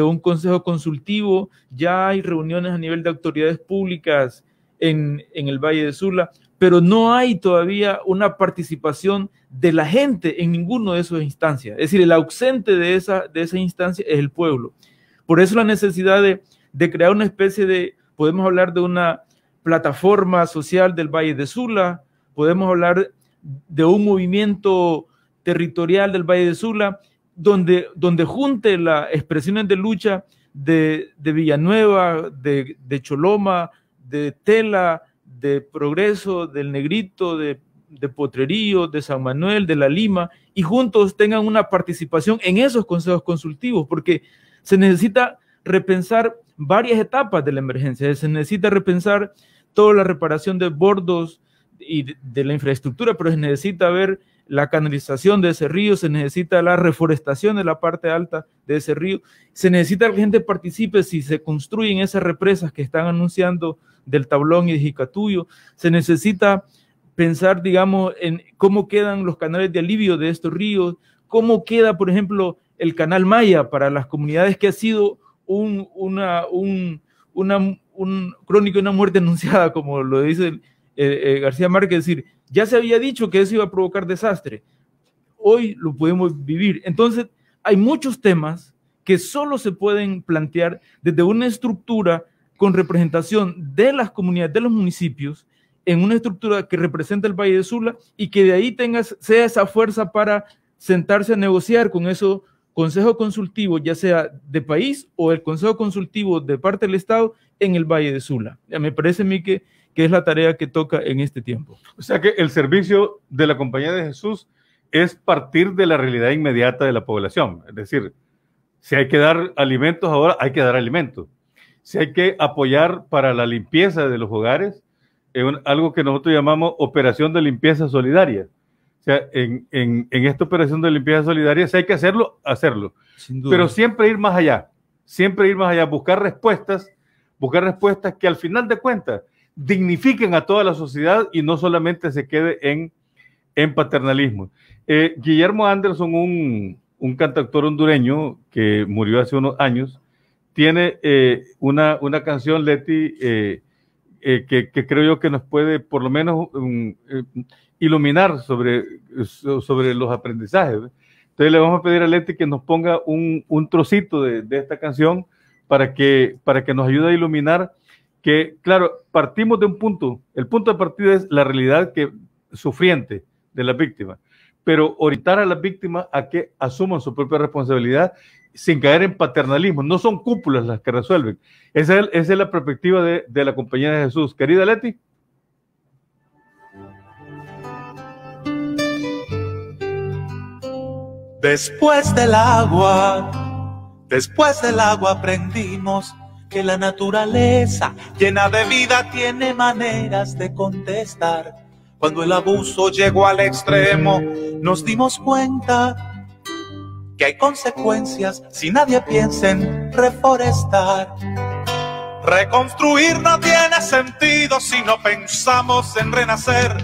S10: un consejo consultivo, ya hay reuniones a nivel de autoridades públicas en el Valle de Sula, pero no hay todavía una participación de la gente en ninguno de esas instancias. Es decir, el ausente de esa instancia es el pueblo. Por eso la necesidad de crear una especie de, podemos hablar de una plataforma social del Valle de Sula, podemos hablar de un movimiento territorial del Valle de Sula, donde junte las expresiones de lucha de Villanueva, de Choloma, de Tela, de Progreso, del Negrito, de Potrerío, de San Manuel, de La Lima, y juntos tengan una participación en esos consejos consultivos, porque se necesita repensar varias etapas de la emergencia, se necesita repensar toda la reparación de bordos y de la infraestructura, pero se necesita ver la canalización de ese río, se necesita la reforestación de la parte alta de ese río, se necesita que la gente participe si se construyen esas represas que están anunciando del Tablón y de Jicatuyo, se necesita pensar, digamos, en cómo quedan los canales de alivio de estos ríos, cómo queda, por ejemplo, el canal Maya para las comunidades, que ha sido un crónico de una muerte anunciada, como lo dice García Márquez, es decir, ya se había dicho que eso iba a provocar desastre, hoy lo podemos vivir. Entonces, hay muchos temas que solo se pueden plantear desde una estructura con representación de las comunidades, de los municipios, en una estructura que representa el Valle de Sula y que de ahí sea esa fuerza para sentarse a negociar con esos consejos consultivos, ya sea de país o el consejo consultivo de parte del Estado en el Valle de Sula. Me parece a mí que es la tarea que toca en este tiempo.
S6: O sea que el servicio de la Compañía de Jesús es partir de la realidad inmediata de la población. Es decir, si hay que dar alimentos ahora, hay que dar alimentos. Si hay que apoyar para la limpieza de los hogares, algo que nosotros llamamos operación de limpieza solidaria. O sea, en esta operación de limpieza solidaria, si hay que hacerlo, pero siempre ir más allá, buscar respuestas que al final de cuentas dignifiquen a toda la sociedad y no solamente se quede en paternalismo. Guillermo Anderson, un cantautor hondureño que murió hace unos años, tiene una canción, Leti, que creo yo que nos puede por lo menos iluminar sobre los aprendizajes. Entonces le vamos a pedir a Leti que nos ponga un trocito de esta canción para que nos ayude a iluminar que, claro, partimos de un punto, el punto de partida es la realidad sufriente de las víctimas, pero orientar a las víctimas a que asuman su propia responsabilidad sin caer en paternalismo. No son cúpulas las que resuelven. Esa es la perspectiva de la Compañía de Jesús. Querida Leti.
S5: Después del agua aprendimos que la naturaleza llena de vida tiene maneras de contestar. Cuando el abuso llegó al extremo, nos dimos cuenta que hay consecuencias si nadie piensa en reforestar. Reconstruir no tiene sentido si no pensamos en renacer.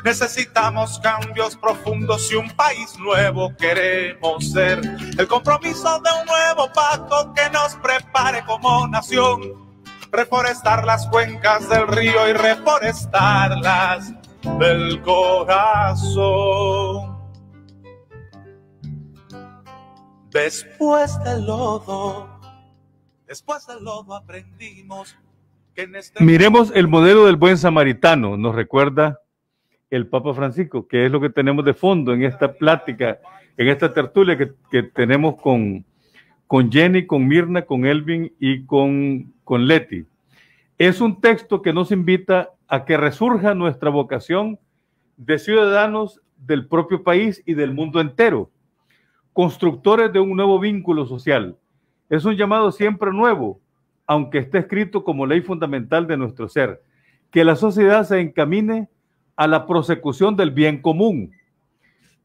S5: Necesitamos cambios profundos y un país nuevo queremos ser. El compromiso de un nuevo pacto que nos prepare como nación. Reforestar las cuencas del río y reforestarlas del corazón. Después del lodo aprendimos que en este...
S6: Miremos el modelo del buen samaritano, nos recuerda el Papa Francisco, que es lo que tenemos de fondo en esta plática, en esta tertulia que tenemos con Jenny, con Mirna, con Elvin y con Leti. Es un texto que nos invita a que resurja nuestra vocación de ciudadanos del propio país y del mundo entero, constructores de un nuevo vínculo social. Es un llamado siempre nuevo, aunque esté escrito como ley fundamental de nuestro ser, que la sociedad se encamine a la prosecución del bien común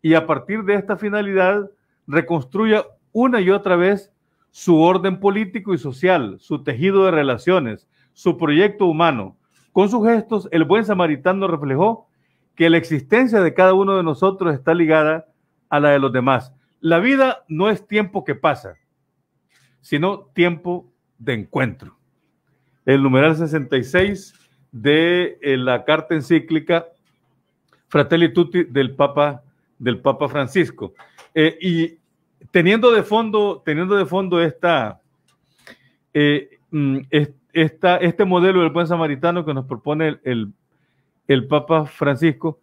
S6: y a partir de esta finalidad reconstruya una y otra vez su orden político y social, su tejido de relaciones, su proyecto humano. Con sus gestos, el buen samaritano reflejó que la existencia de cada uno de nosotros está ligada a la de los demás. La vida no es tiempo que pasa, sino tiempo de encuentro. El numeral 66 de la carta encíclica Fratelli Tutti del Papa Francisco. Y teniendo de fondo este modelo del buen samaritano que nos propone el Papa Francisco,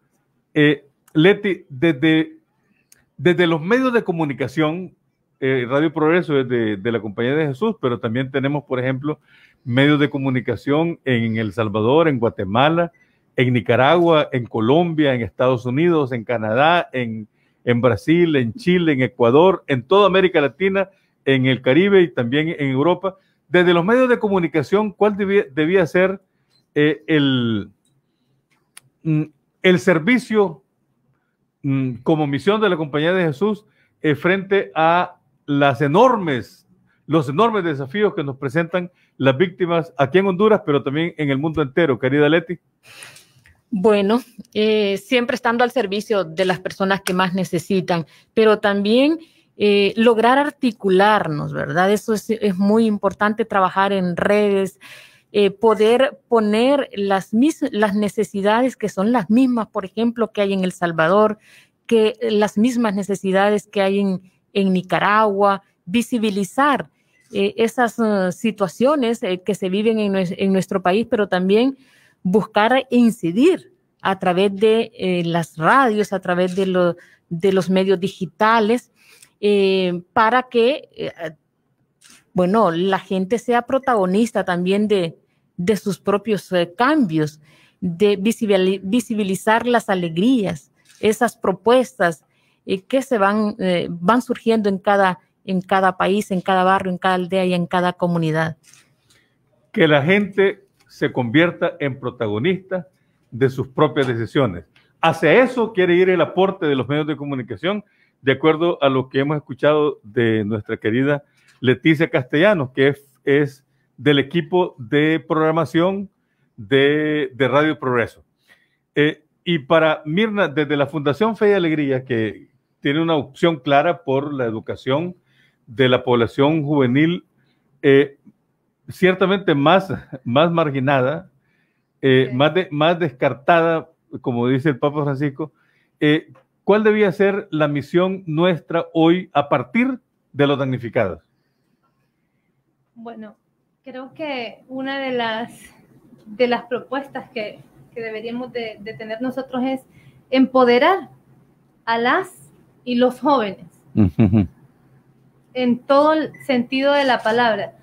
S6: Leti, desde los medios de comunicación, Radio Progreso es de la Compañía de Jesús, pero también tenemos, por ejemplo, medios de comunicación en El Salvador, en Guatemala, en Nicaragua, en Colombia, en Estados Unidos, en Canadá, en Brasil, en Chile, en Ecuador, en toda América Latina, en el Caribe y también en Europa. Desde los medios de comunicación, ¿cuál debía ser el servicio como misión de la Compañía de Jesús frente a los enormes desafíos que nos presentan las víctimas aquí en Honduras, pero también en el mundo entero, querida Leti?
S7: Bueno, siempre estando al servicio de las personas que más necesitan, pero también lograr articularnos, ¿verdad? Eso es muy importante, trabajar en redes, poder poner las necesidades que son las mismas, por ejemplo, que hay en El Salvador, que las mismas necesidades que hay en Nicaragua, visibilizar esas situaciones que se viven en nuestro país, pero también buscar incidir a través de las radios, a través de los medios digitales, para que, la gente sea protagonista también de sus propios cambios, de visibilizar las alegrías, esas propuestas que se van surgiendo en cada país, en cada barrio, en cada aldea y en cada comunidad.
S6: Que la gente se convierta en protagonista de sus propias decisiones. Hacia eso quiere ir el aporte de los medios de comunicación, de acuerdo a lo que hemos escuchado de nuestra querida Leticia Castellanos, que es del equipo de programación de Radio Progreso. Y para Mirna, desde la Fundación Fe y Alegría, que tiene una opción clara por la educación de la población juvenil, ciertamente más marginada, más descartada, como dice el Papa Francisco, ¿cuál debía ser la misión nuestra hoy a partir de los damnificados?
S9: Bueno, creo que una de las propuestas que deberíamos de tener nosotros es empoderar a las y los jóvenes en todo el sentido de la palabra,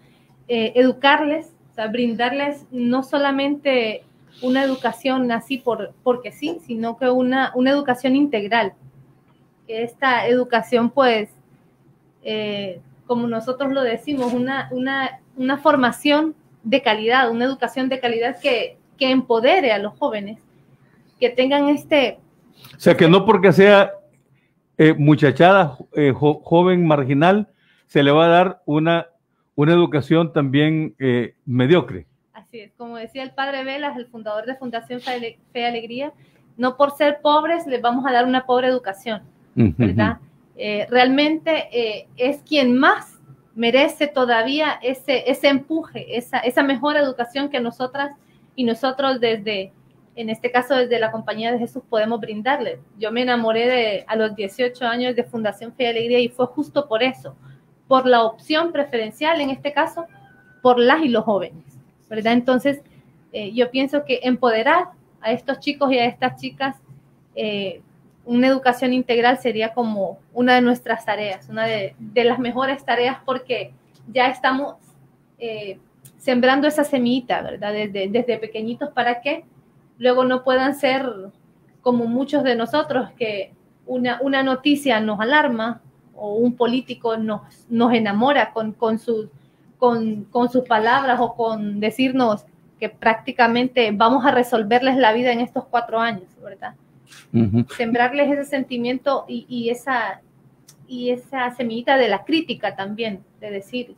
S9: educarles, o sea, brindarles no solamente una educación así porque sí, sino que una educación integral, que esta educación pues como nosotros lo decimos, una formación de calidad, una educación de calidad que empodere a los jóvenes, que tengan O
S6: sea, que no porque sea muchachada, joven marginal, se le va a dar una una educación también mediocre.
S9: Así es, como decía el padre Velas, el fundador de Fundación Fe y Alegría, no por ser pobres les vamos a dar una pobre educación, ¿verdad? Realmente es quien más merece todavía ese empuje, esa mejor educación que nosotras y nosotros desde, en este caso desde la Compañía de Jesús, podemos brindarles. Yo me enamoré a los 18 años de Fundación Fe y Alegría y fue justo por eso, por la opción preferencial, en este caso, por las y los jóvenes, ¿verdad? Entonces, yo pienso que empoderar a estos chicos y a estas chicas, una educación integral sería como una de nuestras tareas, una de las mejores tareas, porque ya estamos sembrando esa semillita, ¿verdad? Desde pequeñitos, para que luego no puedan ser como muchos de nosotros, que una noticia nos alarma o un político nos enamora con sus palabras o con decirnos que prácticamente vamos a resolverles la vida en estos 4 años, ¿verdad? Sembrarles ese sentimiento y esa semillita de la crítica también, de decir,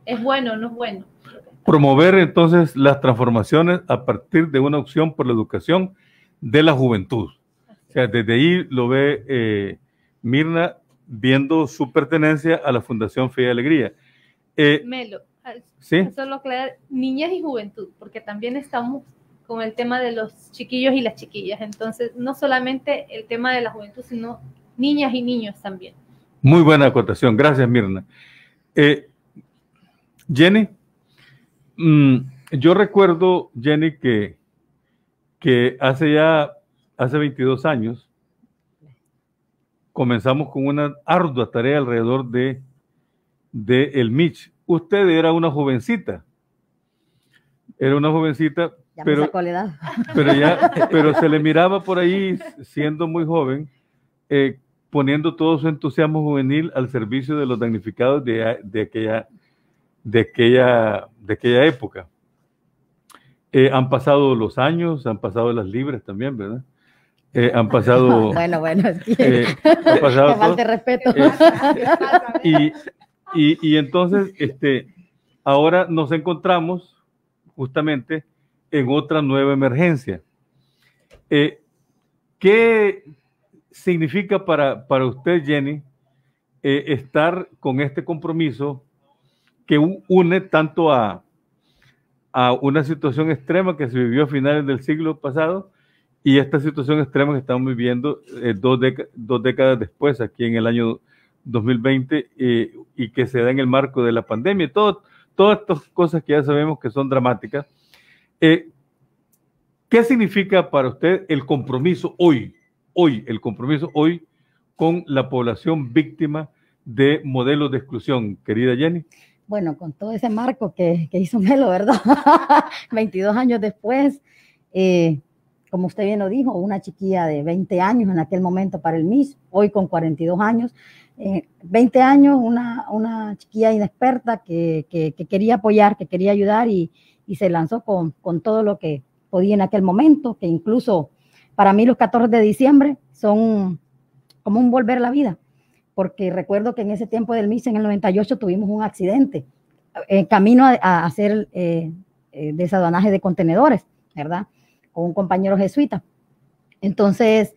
S9: es bueno, no es bueno.
S6: Promover entonces las transformaciones a partir de una opción por la educación de la juventud. O sea, desde ahí lo ve Mirna, viendo su pertenencia a la Fundación Fe y Alegría.
S9: Melo,
S6: ¿sí?
S9: Solo aclarar, niñez y juventud, porque también estamos con el tema de los chiquillos y las chiquillas. Entonces, no solamente el tema de la juventud, sino niñas y niños también.
S6: Muy buena acotación. Gracias, Mirna. Jenny, yo recuerdo, Jenny, que hace 22 años comenzamos con una ardua tarea alrededor de el MICH. Usted era una jovencita.
S8: Ya
S6: pero,
S8: me sacó la edad.
S6: pero se le miraba por ahí, siendo muy joven, poniendo todo su entusiasmo juvenil al servicio de los damnificados de aquella época. Han pasado los años, han pasado las libres también, ¿verdad? Han pasado...
S8: bueno, es que
S6: ha pasado
S8: me falta respeto.
S6: Y entonces, ahora nos encontramos justamente en otra nueva emergencia. ¿Qué significa para usted, Jenny, estar con este compromiso que une tanto a una situación extrema que se vivió a finales del siglo pasado y esta situación extrema que estamos viviendo 2 décadas después, aquí en el año 2020, y que se da en el marco de la pandemia? Todas estas cosas que ya sabemos que son dramáticas. ¿Qué significa para usted el compromiso hoy con la población víctima de modelos de exclusión, querida Jenny?
S8: Bueno, con todo ese marco que hizo Melo, ¿verdad? 22 años después, como usted bien lo dijo, una chiquilla de 20 años en aquel momento para el MIS, hoy con 42 años, 20 años, una chiquilla inexperta que quería apoyar, que quería ayudar y se lanzó con todo lo que podía en aquel momento, que incluso para mí los 14 de diciembre son como un volver a la vida, porque recuerdo que en ese tiempo del MIS, en el 98, tuvimos un accidente, camino a hacer desaduanaje de contenedores, ¿verdad? Con un compañero jesuita. Entonces,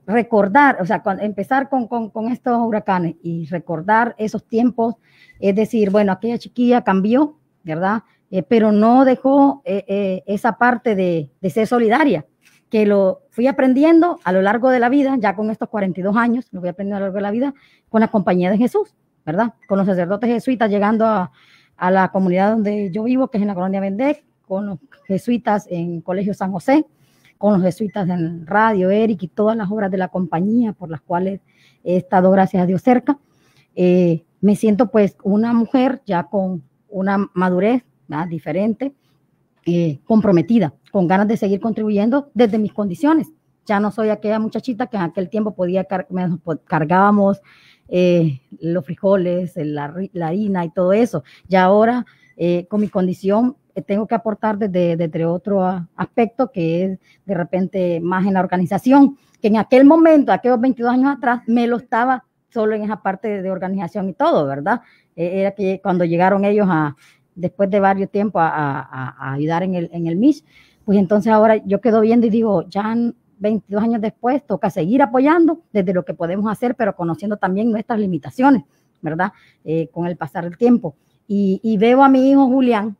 S8: recordar, o sea, empezar con estos huracanes y recordar esos tiempos, es decir, bueno, aquella chiquilla cambió, ¿verdad? Pero no dejó esa parte de ser solidaria, que lo fui aprendiendo a lo largo de la vida, ya con estos 42 años, lo voy aprendiendo a lo largo de la vida, con la Compañía de Jesús, ¿verdad? Con los sacerdotes jesuitas llegando a la comunidad donde yo vivo, que es en la colonia Bendec, con los jesuitas en Colegio San José, con los jesuitas en Radio Eric y todas las obras de la compañía por las cuales he estado, gracias a Dios, cerca. Me siento pues una mujer ya con una madurez, ¿verdad?, diferente, comprometida, con ganas de seguir contribuyendo desde mis condiciones. Ya no soy aquella muchachita que en aquel tiempo cargábamos los frijoles, la harina y todo eso. Ya ahora, con mi condición, tengo que aportar desde otro aspecto, que es de repente más en la organización, que en aquel momento, aquellos 22 años atrás, me lo estaba solo en esa parte de organización y todo, ¿verdad? era que cuando llegaron ellos después de varios tiempos a ayudar en el MIS, pues entonces ahora yo quedo viendo y digo, ya 22 años después toca seguir apoyando desde lo que podemos hacer, pero conociendo también nuestras limitaciones, ¿verdad? Con el pasar del tiempo. Y veo a mi hijo Julián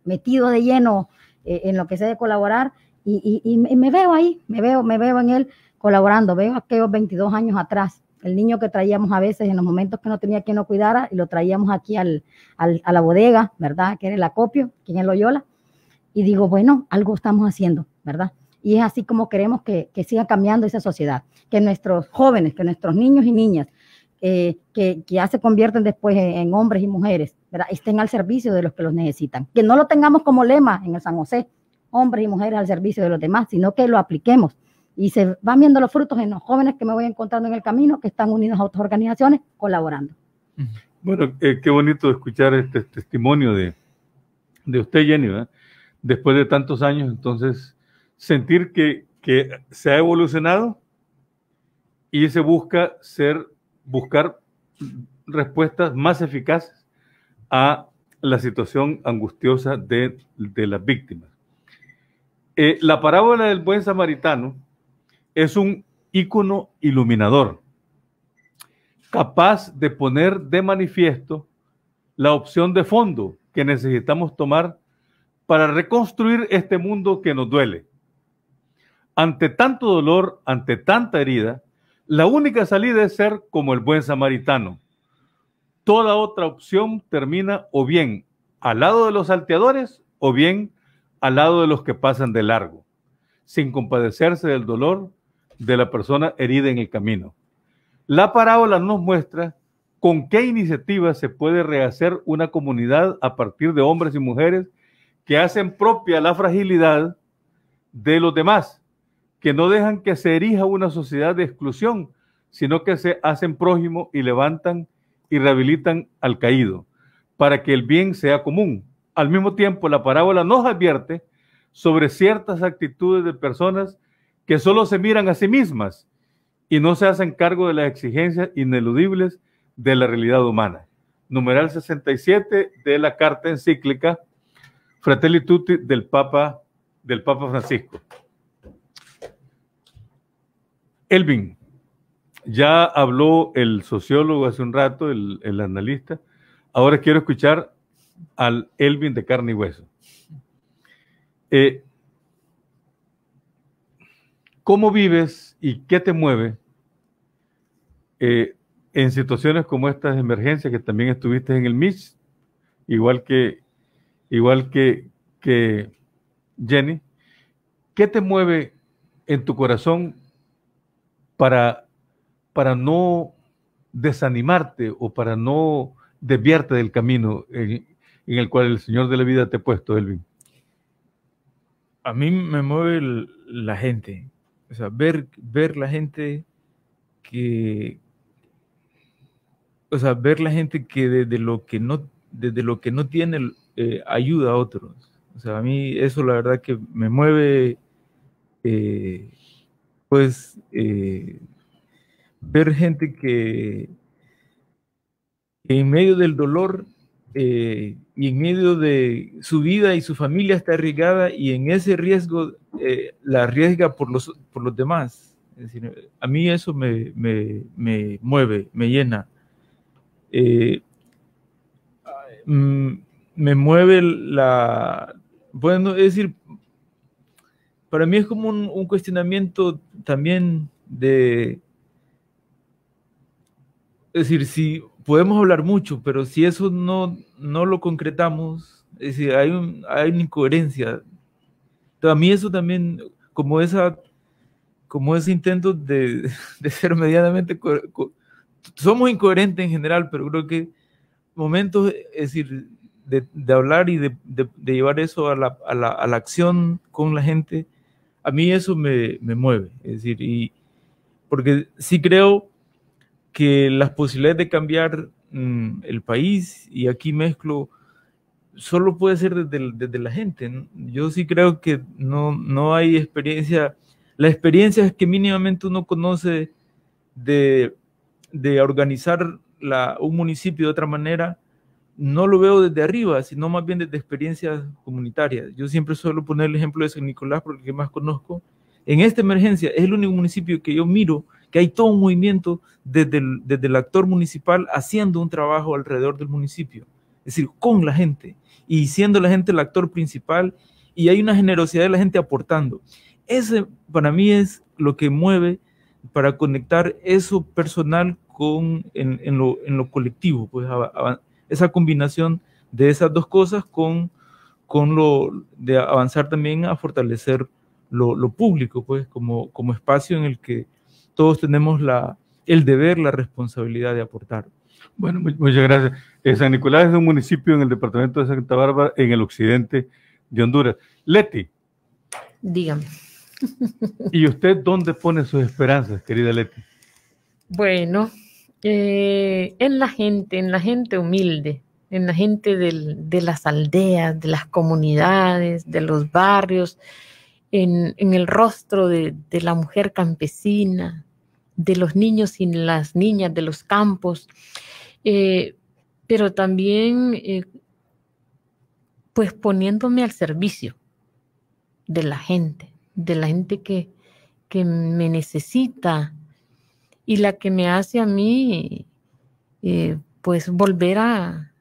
S8: metido de lleno en lo que sé de colaborar y me veo ahí, me veo en él colaborando, veo aquellos 22 años atrás, el niño que traíamos a veces en los momentos que no tenía quien lo cuidara y lo traíamos aquí a la bodega, ¿verdad? Que era el acopio, aquí en Loyola. Y digo, bueno, algo estamos haciendo, ¿verdad? Y es así como queremos que siga cambiando esa sociedad, que nuestros jóvenes, que nuestros niños y niñas, que ya se convierten después en hombres y mujeres, ¿verdad? Estén al servicio de los que los necesitan. Que no lo tengamos como lema en el San José, hombres y mujeres al servicio de los demás, sino que lo apliquemos. Y se van viendo los frutos en los jóvenes que me voy encontrando en el camino, que están unidos a otras organizaciones, colaborando.
S6: Bueno, qué bonito escuchar este testimonio de usted, Jenny, ¿verdad? Después de tantos años, entonces, sentir que se ha evolucionado y se buscar respuestas más eficaces a la situación angustiosa de las víctimas. La parábola del buen samaritano es un ícono iluminador, capaz de poner de manifiesto la opción de fondo que necesitamos tomar para reconstruir este mundo que nos duele. Ante tanto dolor, ante tanta herida, la única salida es ser como el buen samaritano. Toda otra opción termina o bien al lado de los salteadores o bien al lado de los que pasan de largo, sin compadecerse del dolor de la persona herida en el camino. La parábola nos muestra con qué iniciativa se puede rehacer una comunidad a partir de hombres y mujeres que hacen propia la fragilidad de los demás, que no dejan que se erija una sociedad de exclusión, sino que se hacen prójimo y levantan y rehabilitan al caído, para que el bien sea común. Al mismo tiempo, la parábola nos advierte sobre ciertas actitudes de personas que solo se miran a sí mismas y no se hacen cargo de las exigencias ineludibles de la realidad humana. Numeral 67 de la carta encíclica Fratelli Tutti del Papa Francisco. Elvin, ya habló el sociólogo hace un rato, el analista. Ahora quiero escuchar al Elvin de carne y hueso. ¿Cómo vives y qué te mueve en situaciones como estas de emergencia que también estuviste en el MIS, igual que Jenny? ¿Qué te mueve en tu corazón para no desanimarte o para no desviarte del camino en el cual el Señor de la vida te ha puesto, Elvin?
S10: A mí me mueve la gente, o sea, ver la gente que, o sea, ver la gente que desde lo que no tiene ayuda a otros. O sea, a mí eso la verdad que me mueve, ver gente que en medio del dolor y en medio de su vida y su familia está arriesgada, y en ese riesgo la arriesga por los demás. Es decir, a mí eso me mueve, me llena. Me mueve bueno, es decir, para mí es como un cuestionamiento también es decir, si podemos hablar mucho, pero si eso no lo concretamos, es decir, hay una incoherencia. Entonces, a mí eso también, como ese intento de ser medianamente somos incoherentes en general, pero creo que momentos, es decir, de hablar y de llevar eso a la acción con la gente, a mí eso me mueve. Es decir, porque sí creo que las posibilidades de cambiar el país, y aquí mezclo, solo puede ser desde la gente, ¿no? Yo sí creo que no hay experiencia. La experiencia es que mínimamente uno conoce de organizar un municipio de otra manera, no lo veo desde arriba, sino más bien desde experiencias comunitarias. Yo siempre suelo poner el ejemplo de San Nicolás, porque el que más conozco. En esta emergencia es el único municipio que yo miro que hay todo un movimiento desde el actor municipal haciendo un trabajo alrededor del municipio, es decir, con la gente, y siendo la gente el actor principal, y hay una generosidad de la gente aportando. Ese para mí es lo que mueve para conectar eso personal en lo colectivo, pues esa combinación de esas dos cosas con lo de avanzar también a fortalecer lo público, pues como espacio en el que todos tenemos el deber, la responsabilidad de aportar.
S6: Bueno, muchas gracias. San Nicolás es un municipio en el departamento de Santa Bárbara, en el occidente de Honduras. Leti.
S7: Dígame.
S6: ¿Y usted dónde pone sus esperanzas, querida Leti?
S7: Bueno, en la gente humilde, en la gente de las aldeas, de las comunidades, de los barrios, en el rostro de la mujer campesina, de los niños y las niñas de los campos, pero también pues poniéndome al servicio de la gente que me necesita y la que me hace a mí pues volver a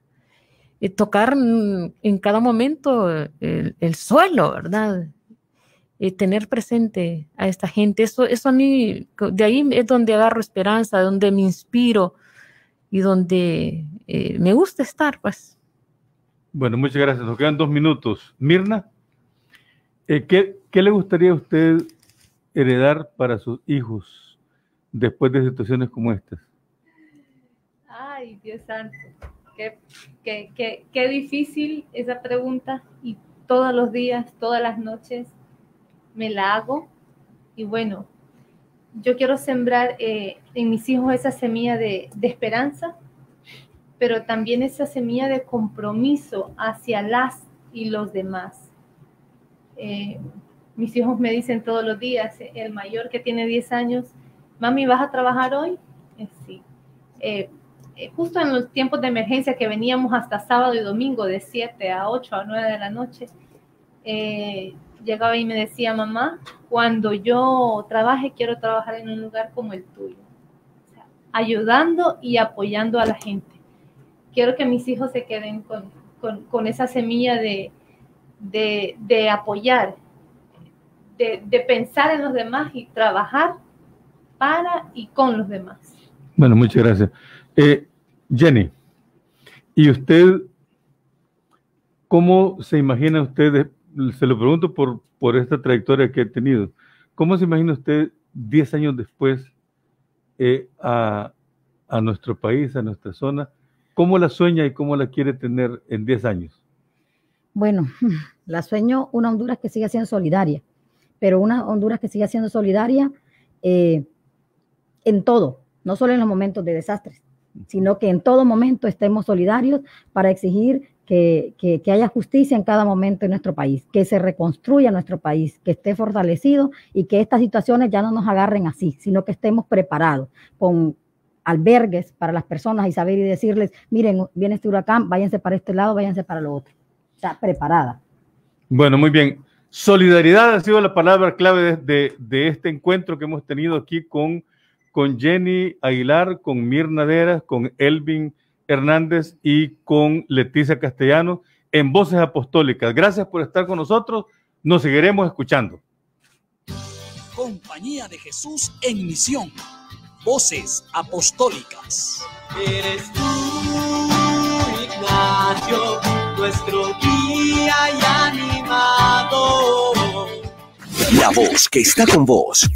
S7: tocar en cada momento el suelo, ¿verdad? Tener presente a esta gente, eso a mí, de ahí es donde agarro esperanza, donde me inspiro y donde me gusta estar, pues.
S6: Bueno, muchas gracias. Nos quedan 2 minutos. Mirna, ¿qué le gustaría a usted heredar para sus hijos después de situaciones como estas?
S9: Ay, Dios santo, qué difícil esa pregunta, y todos los días, todas las noches me la hago. Y bueno, yo quiero sembrar en mis hijos esa semilla de esperanza, pero también esa semilla de compromiso hacia las y los demás. Mis hijos me dicen todos los días, el mayor, que tiene 10 años, mami, ¿vas a trabajar hoy? Sí. Justo en los tiempos de emergencia que veníamos hasta sábado y domingo de 7 a 8 a 9 de la noche, llegaba y me decía, mamá, cuando yo trabaje, quiero trabajar en un lugar como el tuyo, o sea, ayudando y apoyando a la gente. Quiero que mis hijos se queden con esa semilla de apoyar, de pensar en los demás y trabajar para y con los demás.
S6: Bueno, muchas gracias. Jenny, ¿y usted cómo se imagina usted? Se lo pregunto por esta trayectoria que he tenido. ¿Cómo se imagina usted 10 años después a nuestro país, a nuestra zona? ¿Cómo la sueña y cómo la quiere tener en 10 años?
S8: Bueno, la sueño una Honduras que siga siendo solidaria, pero una Honduras que siga siendo solidaria en todo, no solo en los momentos de desastres, sino que en todo momento estemos solidarios para exigir que haya justicia en cada momento en nuestro país, que se reconstruya nuestro país, que esté fortalecido y que estas situaciones ya no nos agarren así, sino que estemos preparados con albergues para las personas y saber y decirles, miren, viene este huracán, váyanse para este lado, váyanse para lo otro. O sea, preparada.
S6: Bueno, muy bien. Solidaridad ha sido la palabra clave de este encuentro que hemos tenido aquí con Jenny Aguilar, con Mirna Deras, con Elvin Hernández y con Leticia Castellano en Voces Apostólicas. Gracias por estar con nosotros. Nos seguiremos escuchando.
S4: Compañía de Jesús en misión. Voces Apostólicas.
S11: Eres tú, Ignacio, nuestro guía y animador.
S12: La voz que está con vos.